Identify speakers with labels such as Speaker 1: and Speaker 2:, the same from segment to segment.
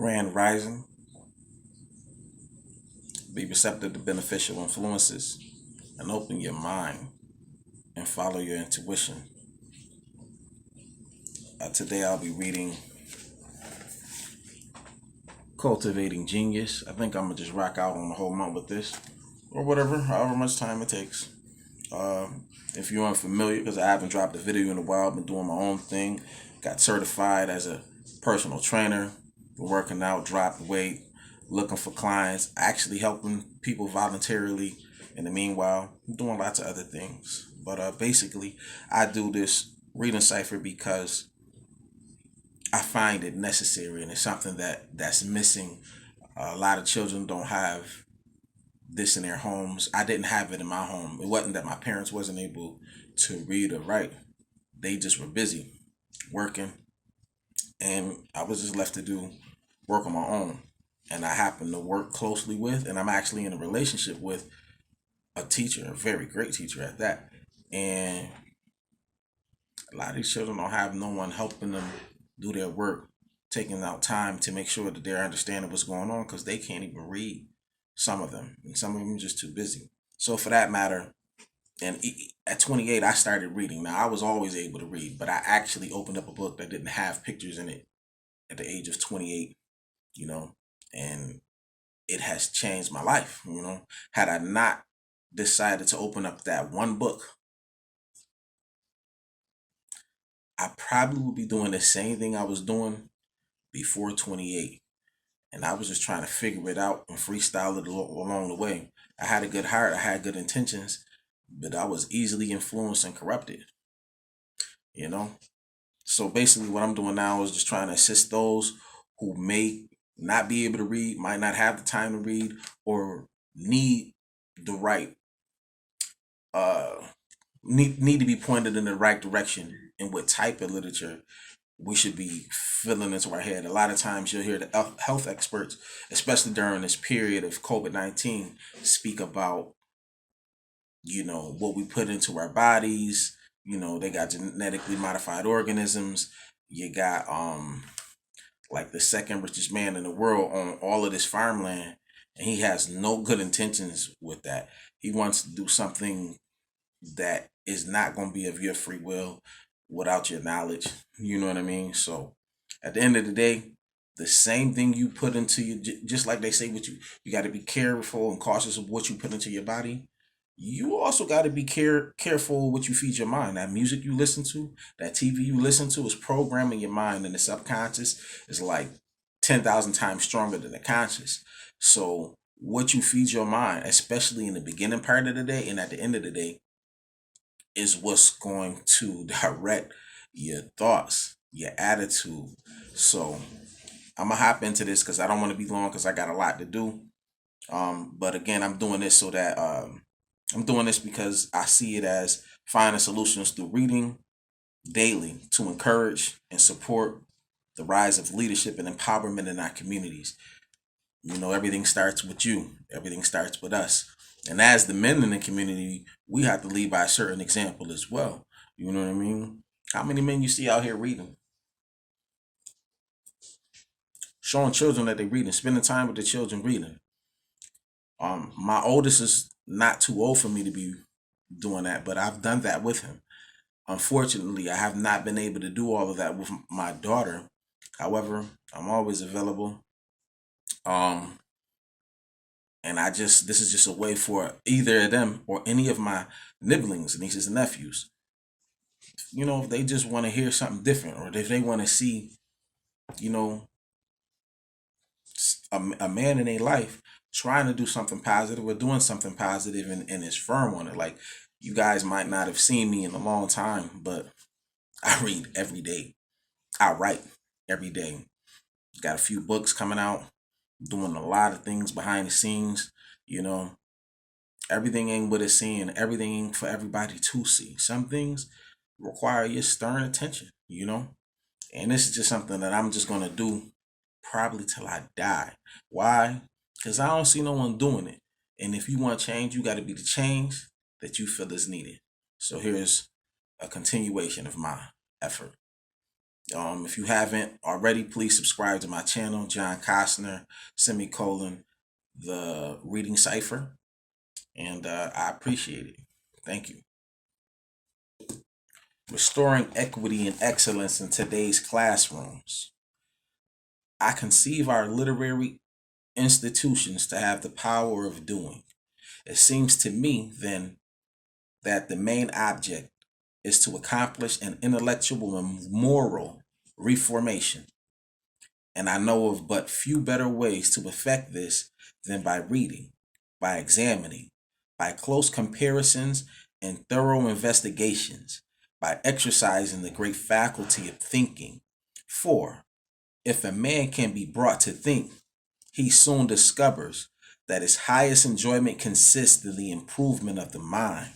Speaker 1: Grand Rising, be receptive to beneficial influences, and open your mind and follow your intuition. Today I'll be reading Cultivating Genius. I think I'm gonna just rock out on the whole month with this, or whatever, however much time it takes. Uh, if you're unfamiliar, because I haven't dropped a video in a while, I've been doing my own thing. Got certified as a personal trainer, been working out, dropped weight, looking for clients, actually helping people voluntarily. In the meanwhile, I'm doing lots of other things. But basically, I do this reading cipher because I find it necessary, and it's something that's missing. A lot of children don't have this in their homes. I didn't have it in my home. It wasn't that my parents wasn't able to read or write. They just were busy working, and I was just left to do work on my own. And I happen to work closely with, and I'm actually in a relationship with a teacher, a very great teacher at that. And a lot of these children don't have no one helping them do their work, taking out time to make sure that they're understanding what's going on because they can't even read, some of them, and some of them are just too busy. So for that matter, at 28, I started reading. Now I was always able to read, but I actually opened up a book that didn't have pictures in it at the age of 28. You know, and it has changed my life. Had I not decided to open up that one book, I probably would be doing the same thing I was doing before 28. And I was just trying to figure it out and freestyle it along the way. I had a good heart, I had good intentions, but I was easily influenced and corrupted, you know? So basically, what I'm doing now is just trying to assist those who may not be able to read, might not have the time to read, or need the right, uh, need to be pointed in the right direction in what type of literature we should be filling into our head. A lot of times you'll hear the health experts, especially during this period of COVID-19, speak about, what we put into our bodies. They got genetically modified organisms. You got like the second richest man in the world on all of this farmland, and he has no good intentions with that. He wants to do something that is not going to be of your free will without your knowledge. You know what I mean? So at the end of the day, the same thing you put into your, just like they say with you got to be careful and cautious of what you put into your body. You also got to be careful what you feed your mind. That music you listen to, that TV you listen to is programming your mind, and the subconscious is like 10,000 times stronger than the conscious. So what you feed your mind, especially in the beginning part of the day and at the end of the day, is what's going to direct your thoughts, your attitude. So I'm gonna hop into this because I don't want to be long because I got a lot to do. But again, I'm doing this so that I'm doing this because I see it as finding solutions through reading daily to encourage and support the rise of leadership and empowerment in our communities. Everything starts with you. Everything starts with us. And as the men in the community, we have to lead by a certain example as well. You know what I mean? How many men you see out here reading? Showing children that they're reading, spending time with the children reading. My oldest is not too old for me to be doing that, but I've done that with him. Unfortunately, I have not been able to do all of that with my daughter. However, I'm always available. Um, and this is just a way for either of them or any of my nibblings, nieces and nephews. If they just want to hear something different, or if they want to see, you know, a man in their life trying to do something positive or doing something positive and is firm on it. Like, you guys might not have seen me in a long time, but I read every day. I write every day. Got a few books coming out, doing a lot of things behind the scenes. You know, everything ain't what it's seeing. Everything ain't for everybody to see. Some things require your stern attention. And this is just something that I'm just gonna do probably till I die. Why? Because I don't see no one doing it. And if you want change, you got to be the change that you feel is needed. So here's a continuation of my effort. If you haven't already, please subscribe to my channel, John Costner, semicolon, the Reading Cipher. And I appreciate it. Thank you. Restoring equity and excellence in today's classrooms. I conceive our literary institutions to have the power of doing. It seems to me, then, that the main object is to accomplish an intellectual and moral reformation. And I know of but few better ways to effect this than by reading, by examining, by close comparisons and thorough investigations, by exercising the great faculty of thinking. For if a man can be brought to think, he soon discovers that his highest enjoyment consists in the improvement of the mind.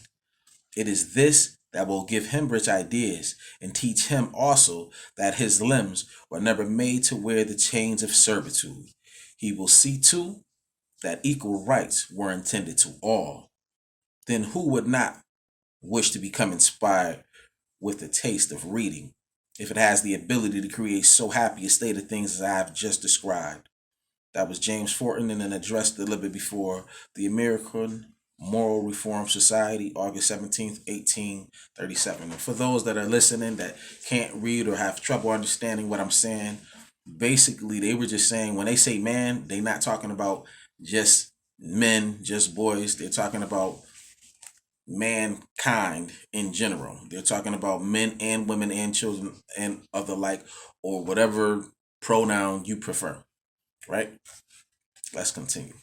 Speaker 1: It is this that will give him rich ideas and teach him also that his limbs were never made to wear the chains of servitude. He will see too that equal rights were intended to all. Then who would not wish to become inspired with the taste of reading if it has the ability to create so happy a state of things as I have just described? That was James Fortin in an address delivered before the American Moral Reform Society, August 17th, 1837. And for those that are listening that can't read or have trouble understanding what I'm saying, basically they were just saying when they say man, they're not talking about just men, just boys. They're talking about mankind in general. They're talking about men and women and children and of the like, or whatever pronoun you prefer, right? Let's continue.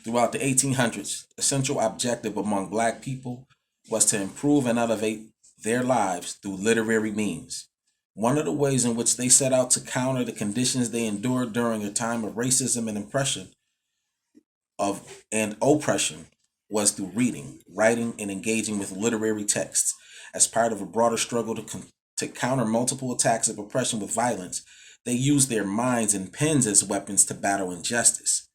Speaker 1: Throughout the 1800s, a central objective among black people was to improve and elevate their lives through literary means. One of the ways in which they set out to counter the conditions they endured during a time of racism and oppression was through reading, writing, and engaging with literary texts. As part of a broader struggle to counter multiple attacks of oppression with violence, they used their minds and pens as weapons to battle injustice.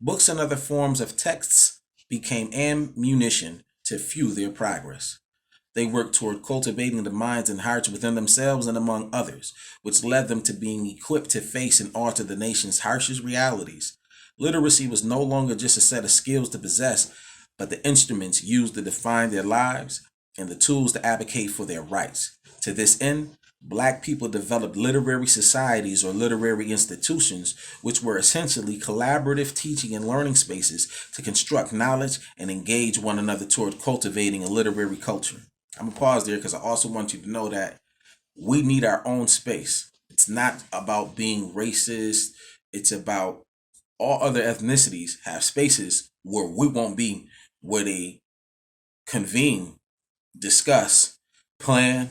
Speaker 1: Books and other forms of texts became ammunition to fuel their progress. They worked toward cultivating the minds and hearts within themselves and among others, which led them to being equipped to face and alter the nation's harshest realities. Literacy was no longer just a set of skills to possess, but the instruments used to define their lives and the tools to advocate for their rights. To this end, black people developed literary societies or literary institutions, which were essentially collaborative teaching and learning spaces to construct knowledge and engage one another toward cultivating a literary culture. I'm going to pause there because I also want you to know that we need our own space. It's not about being racist, it's about all other ethnicities have spaces where we won't be, where they convene, discuss, plan,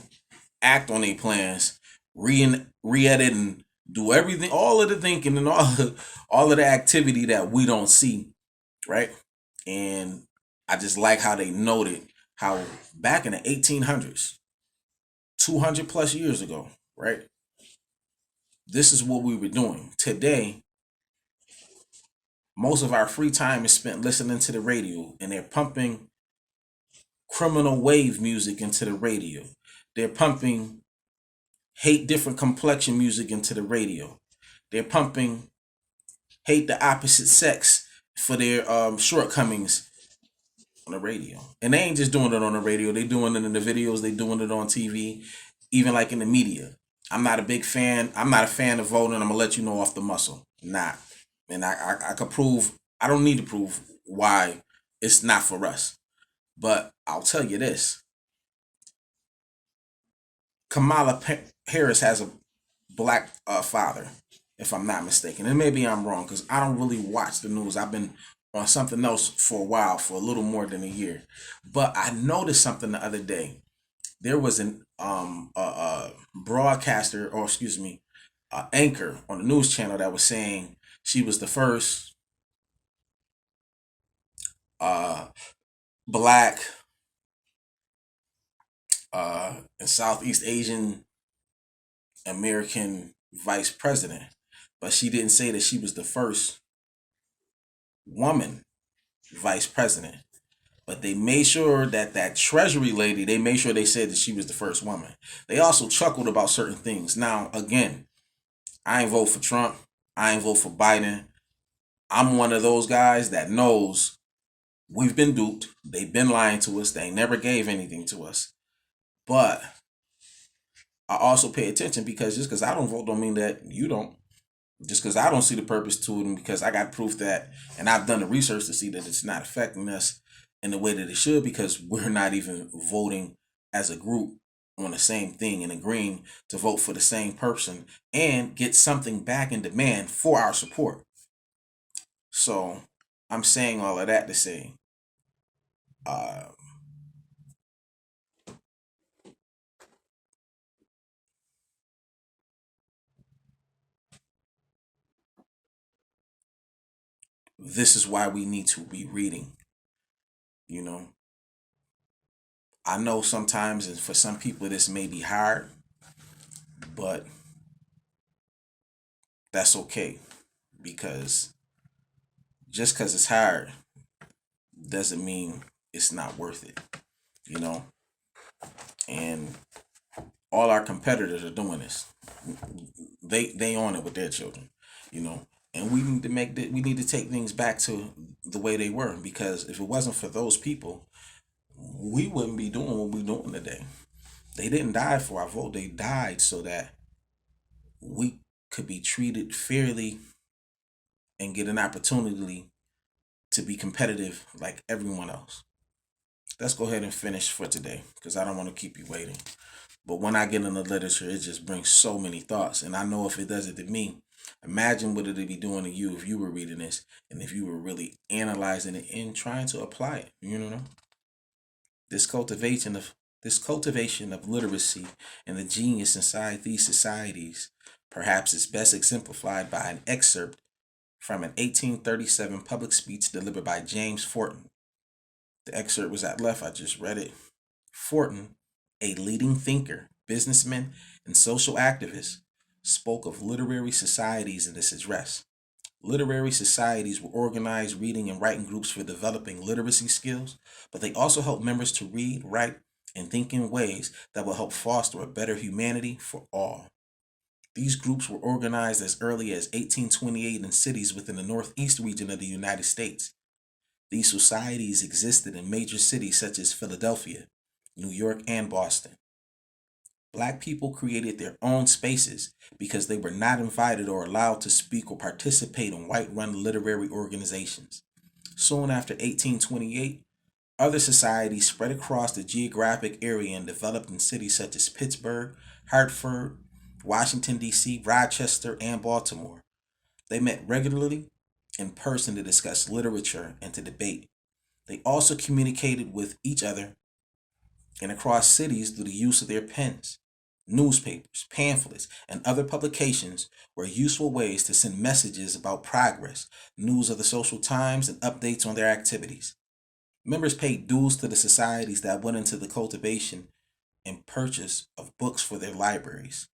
Speaker 1: act on their plans, re-edit and do everything, all of the thinking and all of the activity that we don't see, right? And I just like how they noted how back in the 1800s, 200 plus years ago, right? This is what we were doing. Today, most of our free time is spent listening to the radio, and they're pumping criminal wave music into the radio. They're pumping hate different complexion music into the radio. They're pumping hate the opposite sex for their shortcomings on the radio. And they ain't just doing it on the radio. They doing it in the videos. They doing it on TV, even like in the media. I'm not a big fan. I'm not a fan of voting. I'm gonna let you know off the muscle. Not. And I could prove. I don't need to prove why it's not for us. But I'll tell you this: Kamala Harris has a black father, if I'm not mistaken. And maybe I'm wrong because I don't really watch the news. I've been on something else for a while, for a little more than a year. But I noticed something the other day. There was an broadcaster, or excuse me, anchor on the news channel that was saying she was the first uh, black and Southeast Asian American vice president, but she didn't say that she was the first woman vice president. But they made sure that that Treasury lady, they made sure they said that she was the first woman. They also chuckled about certain things. Now, again, I ain't vote for Trump. I ain't vote for Biden. I'm one of those guys that knows we've been duped. They've been lying to us. They never gave anything to us. But I also pay attention because just because I don't vote don't mean that you don't. Just because I don't see the purpose to it, and because I got proof that, and I've done the research to see that it's not affecting us in the way that it should, because we're not even voting as a group on the same thing and agreeing to vote for the same person and get something back in demand for our support. So I'm saying all of that to say, uh, this is why we need to be reading. You know, I know sometimes, and for some people, this may be hard, but that's okay, because just because it's hard doesn't mean it's not worth it, you know. And all our competitors are doing this. They on it with their children, you know. And we need to we need to take things back to the way they were, because if it wasn't for those people, we wouldn't be doing what we're doing today. They didn't die for our vote. They died so that we could be treated fairly and get an opportunity to be competitive like everyone else. Let's go ahead and finish for today, because I don't want to keep you waiting. But when I get in the literature, it just brings so many thoughts. And I know if it does it to me, imagine what it'd be doing to you if you were reading this and if you were really analyzing it and trying to apply it. You know, this cultivation of literacy and the genius inside these societies perhaps is best exemplified by an excerpt from an 1837 public speech delivered by James Forten. The excerpt was at left. I just read it. Forten, a leading thinker, businessman, and social activist, spoke of literary societies in this address. Literary societies were organized reading and writing groups for developing literacy skills, but they also help members to read, write, and think in ways that will help foster a better humanity for all. These groups were organized as early as 1828 in cities within the Northeast region of the United States. These societies existed in major cities such as Philadelphia, New York, and Boston. Black people created their own spaces because they were not invited or allowed to speak or participate in white run literary organizations. Soon after 1828, other societies spread across the geographic area and developed in cities such as Pittsburgh, Hartford, Washington, D.C., Rochester, and Baltimore. They met regularly in person to discuss literature and to debate. They also communicated with each other and across cities through the use of their pens. Newspapers, pamphlets, and other publications were useful ways to send messages about progress, news of the social times, and updates on their activities. Members paid dues to the societies that went into the cultivation and purchase of books for their libraries.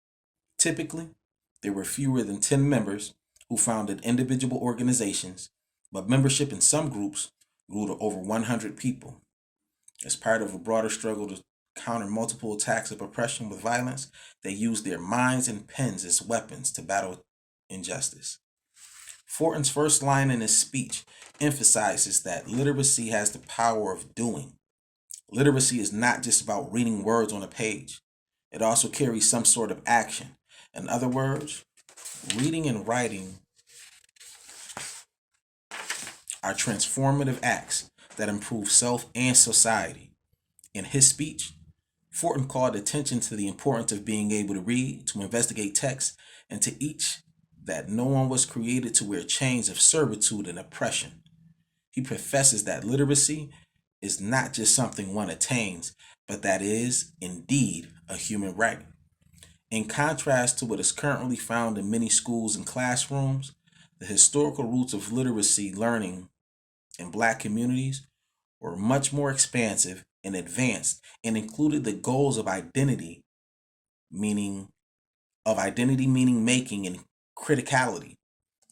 Speaker 1: Typically, there were fewer than 10 members who founded individual organizations, but membership in some groups grew to over 100 people. As part of a broader struggle to counter multiple attacks of oppression with violence, they used their minds and pens as weapons to battle injustice. Fortin's first line in his speech emphasizes that literacy has the power of doing. Literacy is not just about reading words on a page, it also carries some sort of action. In other words, reading and writing are transformative acts that improve self and society. In his speech, Fortin called attention to the importance of being able to read, to investigate text, and to each that no one was created to wear chains of servitude and oppression. He professes that literacy is not just something one attains, but that is indeed a human right. In contrast to what is currently found in many schools and classrooms, the historical roots of literacy learning in black communities were much more expansive and advanced and included the goals of meaning identity meaning making and criticality.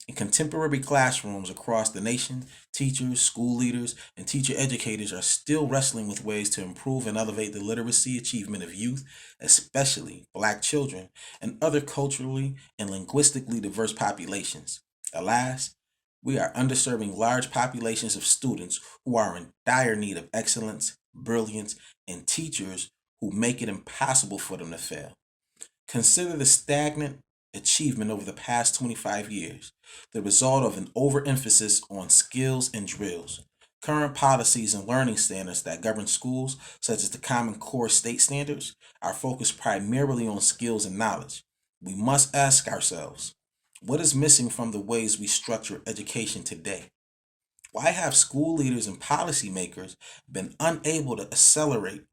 Speaker 1: In contemporary classrooms across the nation, teachers, school leaders, and teacher educators are still wrestling with ways to improve and elevate the literacy achievement of youth, especially Black children and other culturally and linguistically diverse populations. Alas, we are underserving large populations of students who are in dire need of excellence, brilliance, and teachers who make it impossible for them to fail. Consider the stagnant achievement over the past 25 years, the result of an overemphasis on skills and drills. Current policies and learning standards that govern schools, such as the Common Core state standards, are focused primarily on skills and knowledge. We must ask ourselves, what is missing from the ways we structure education today? Why have school leaders and policymakers been unable to accelerate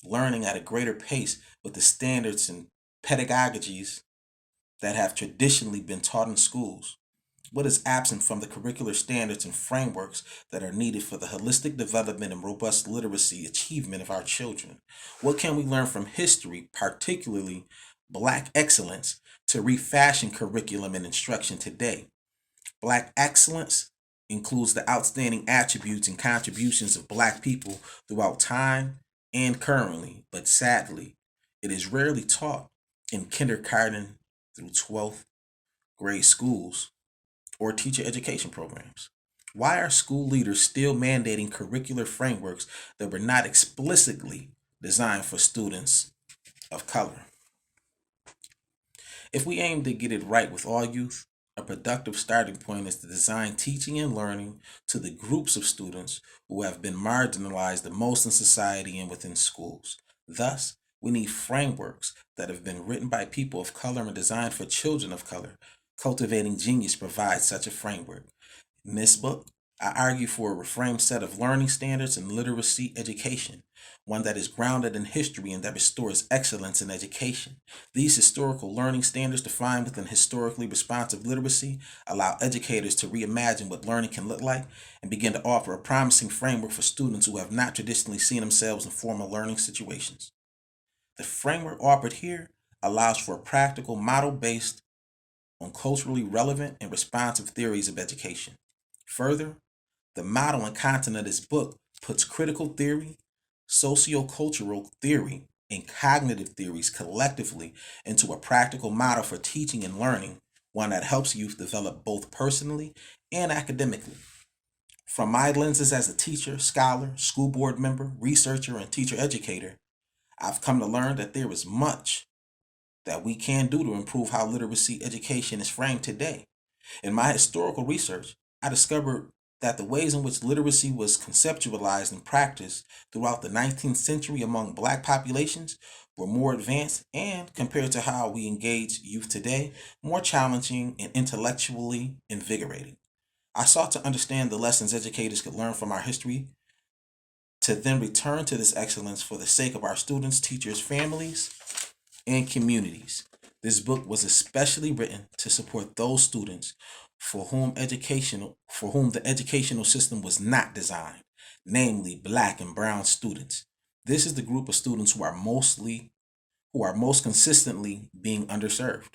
Speaker 1: learning at a greater pace with the standards and pedagogies that have traditionally been taught in schools? What is absent from the curricular standards and frameworks that are needed for the holistic development and robust literacy achievement of our children? What can we learn from history, particularly Black excellence, to refashion curriculum and instruction today? Black excellence includes the outstanding attributes and contributions of Black people throughout time and currently, but sadly, it is rarely taught in kindergarten through 12th grade schools or teacher education programs. Why are school leaders still mandating curricular frameworks that were not explicitly designed for students of color? If we aim to get it right with all youth, a productive starting point is to design teaching and learning to the groups of students who have been marginalized the most in society and within schools. Thus, we need frameworks that have been written by people of color and designed for children of color. Cultivating Genius provides such a framework. In this book, I argue for a reframed set of learning standards and literacy education, one that is grounded in history and that restores excellence in education. These historical learning standards, defined within historically responsive literacy, allow educators to reimagine what learning can look like and begin to offer a promising framework for students who have not traditionally seen themselves in formal learning situations. The framework offered here allows for a practical model based on culturally relevant and responsive theories of education. Further, the model and content of this book puts critical theory, sociocultural theory, and cognitive theories collectively into a practical model for teaching and learning, one that helps youth develop both personally and academically. From my lenses as a teacher, scholar, school board member, researcher, and teacher educator, I've come to learn that there is much that we can do to improve how literacy education is framed today. In my historical research, I discovered that the ways in which literacy was conceptualized and practiced throughout the 19th century among Black populations were more advanced and, compared to how we engage youth today, more challenging and intellectually invigorating. I sought to understand the lessons educators could learn from our history to then return to this excellence for the sake of our students, teachers, families, and communities. This book was especially written to support those students for whom the educational system was not designed, namely Black and brown students. This is the group of students who are most consistently being underserved.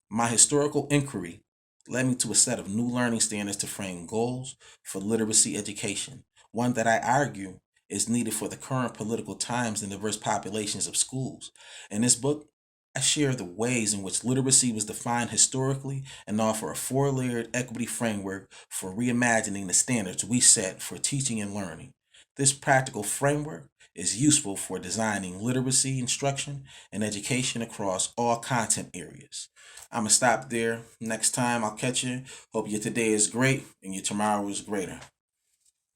Speaker 1: My historical inquiry led me to a set of new learning standards to frame goals for literacy education, one that I argue is needed for the current political times and diverse populations of schools. In this book, I share the ways in which literacy was defined historically and offer a four-layered equity framework for reimagining the standards we set for teaching and learning. This practical framework is useful for designing literacy instruction and education across all content areas. I'm going to stop there. Next time I'll catch you. Hope your today is great and your tomorrow is greater.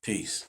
Speaker 1: Peace.